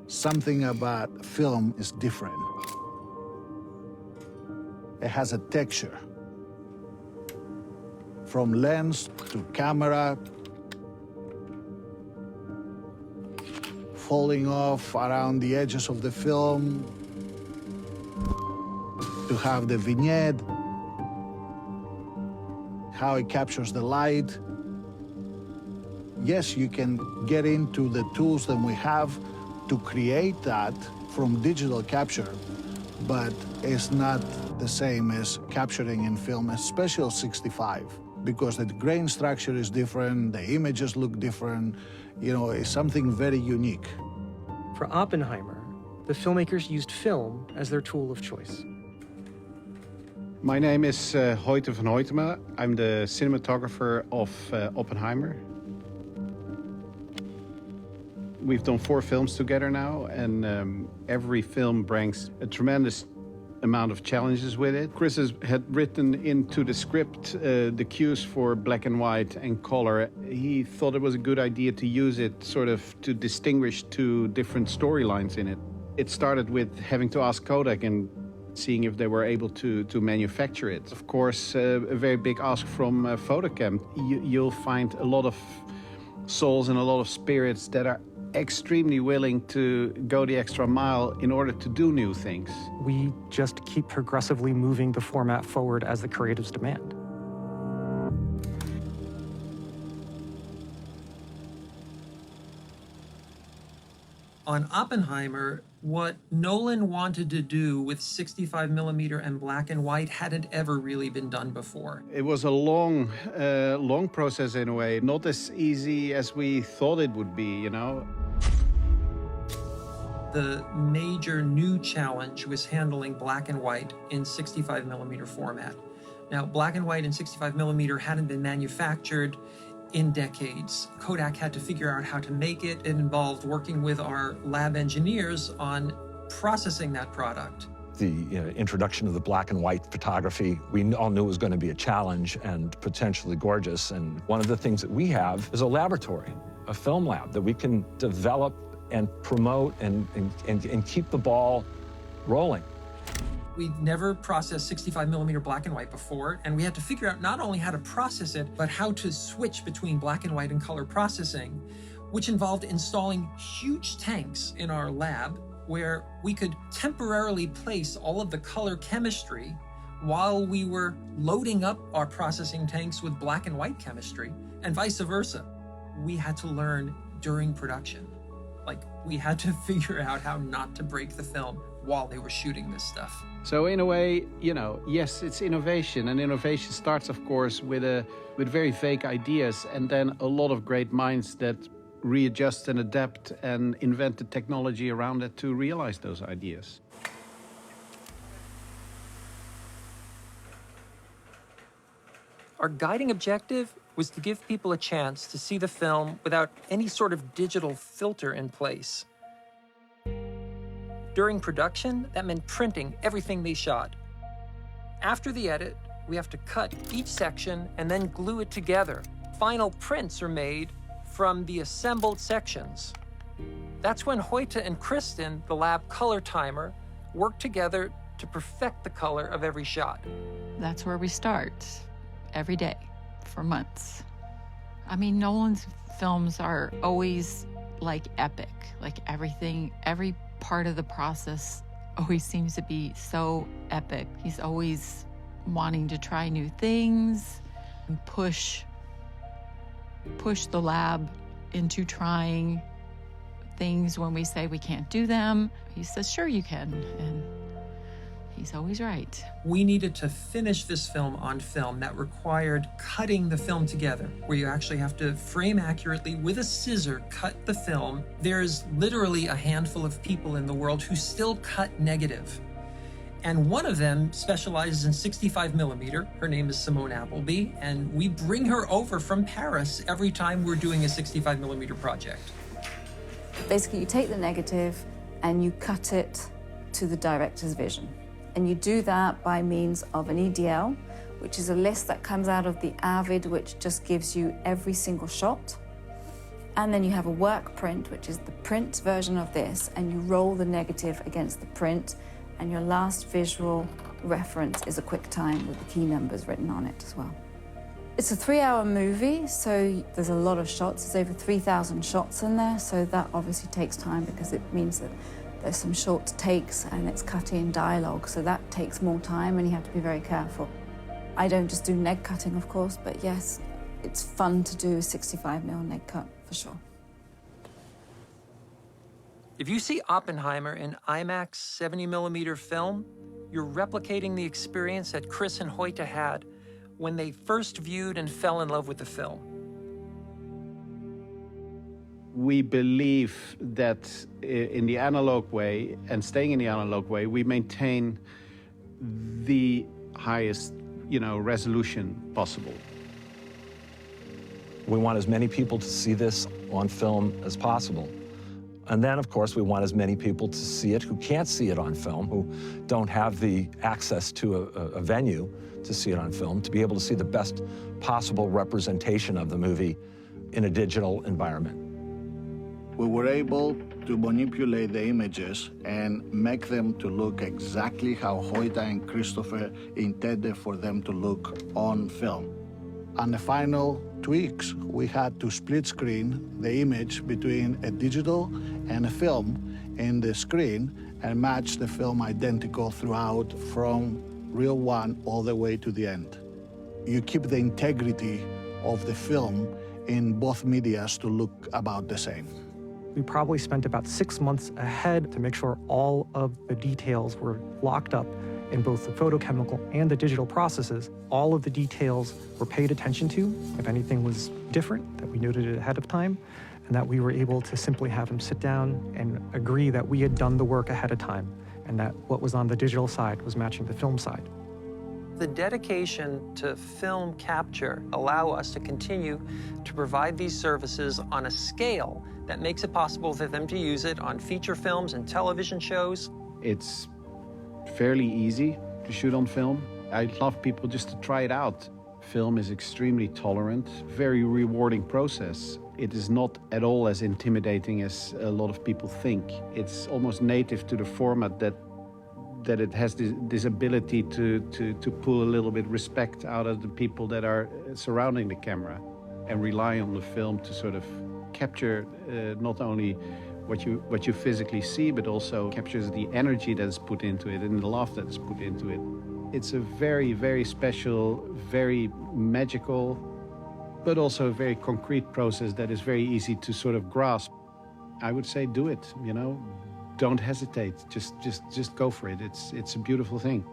Something about film is different. It has a texture. From lens to camera, falling off around the edges of the film, to have the vignette, how it captures the light. Yes, you can get into the tools that we have to create that from digital capture, but it's not the same as capturing in film, especially 65, because the grain structure is different, the images look different, you know, it's something very unique. For Oppenheimer, the filmmakers used film as their tool of choice. My name is Hoyte van Hoytema. I'm the cinematographer of Oppenheimer. We've done 4 films together now, and every film brings a tremendous amount of challenges with it. Chris had written into the script the cues for black and white and color. He thought it was a good idea to use it sort of to distinguish 2 different storylines in it. It started with having to ask Kodak and seeing if they were able to manufacture it. Of course, a very big ask from Photocam. You'll find a lot of souls and a lot of spirits that are extremely willing to go the extra mile in order to do new things. We just keep progressively moving the format forward as the creatives demand. On Oppenheimer, what Nolan wanted to do with 65mm and black and white hadn't ever really been done before. It was a long process in a way, not as easy as we thought it would be, you know. The major new challenge was handling black and white in 65mm format. Now, black and white in 65mm hadn't been manufactured in decades. Kodak had to figure out how to make it. It involved working with our lab engineers on processing that product. The introduction of the black and white photography, we all knew it was going to be a challenge and potentially gorgeous. And one of the things that we have is a laboratory, a film lab, that we can develop and promote and keep the ball rolling. We'd never processed 65mm black and white before, and we had to figure out not only how to process it, but how to switch between black and white and color processing, which involved installing huge tanks in our lab where we could temporarily place all of the color chemistry while we were loading up our processing tanks with black and white chemistry, and vice versa. We had to learn during production. Like, we had to figure out how not to break the film while they were shooting this stuff. So in a way, you know, yes, it's innovation, and innovation starts, of course, with very vague ideas, and then a lot of great minds that readjust and adapt and invent the technology around it to realize those ideas. Our guiding objective was to give people a chance to see the film without any sort of digital filter in place. During production, that meant printing everything they shot. After the edit, we have to cut each section and then glue it together. Final prints are made from the assembled sections. That's when Hoyte and Kristen, the lab color timer, work together to perfect the color of every shot. That's where we start, every day, for months. I mean, Nolan's films are always like epic, like everything, every part of the process always seems to be so epic. He's always wanting to try new things and push the lab into trying things when we say we can't do them. He says, sure you can, and he's always right. We needed to finish this film on film. That required cutting the film together, where you actually have to frame accurately with a scissor, cut the film. There's literally a handful of people in the world who still cut negative. And one of them specializes in 65mm. Her name is Simone Appleby, and we bring her over from Paris every time we're doing a 65mm project. Basically, you take the negative and you cut it to the director's vision. And you do that by means of an EDL, which is a list that comes out of the Avid, which just gives you every single shot. And then you have a work print, which is the print version of this, and you roll the negative against the print, and your last visual reference is a QuickTime with the key numbers written on it as well. It's a 3-hour movie, so there's a lot of shots. There's over 3,000 shots in there, so that obviously takes time because it means that there's some short takes and it's cutting dialogue, so that takes more time and you have to be very careful. I don't just do neg cutting, of course, but yes, it's fun to do a 65mm neg cut, for sure. If you see Oppenheimer in IMAX 70mm film, you're replicating the experience that Chris and Hoyte had when they first viewed and fell in love with the film. We believe that in the analog way, and staying in the analog way, we maintain the highest, resolution possible. We want as many people to see this on film as possible. And then, of course, we want as many people to see it who can't see it on film, who don't have the access to a venue to see it on film, to be able to see the best possible representation of the movie in a digital environment. We were able to manipulate the images and make them to look exactly how Hoyte and Christopher intended for them to look on film. On the final tweaks, we had to split screen the image between a digital and a film in the screen and match the film identical throughout from reel one all the way to the end. You keep the integrity of the film in both medias to look about the same. We probably spent about 6 months ahead to make sure all of the details were locked up in both the photochemical and the digital processes. All of the details were paid attention to. If anything was different, that we noted it ahead of time, and that we were able to simply have him sit down and agree that we had done the work ahead of time, and that what was on the digital side was matching the film side. The dedication to film capture allow us to continue to provide these services on a scale that makes it possible for them to use it on feature films and television shows. It's fairly easy to shoot on film. I'd love people just to try it out. Film is extremely tolerant, very rewarding process. It is not at all as intimidating as a lot of people think. It's almost native to the format that it has this ability to pull a little bit respect out of the people that are surrounding the camera and rely on the film to sort of capture not only what you physically see, but also captures the energy that is put into it and the love that is put into it. It's a very, very special, very magical, but also a very concrete process that is very easy to sort of grasp. I would say do it, Don't hesitate. Just go for it. It's a beautiful thing.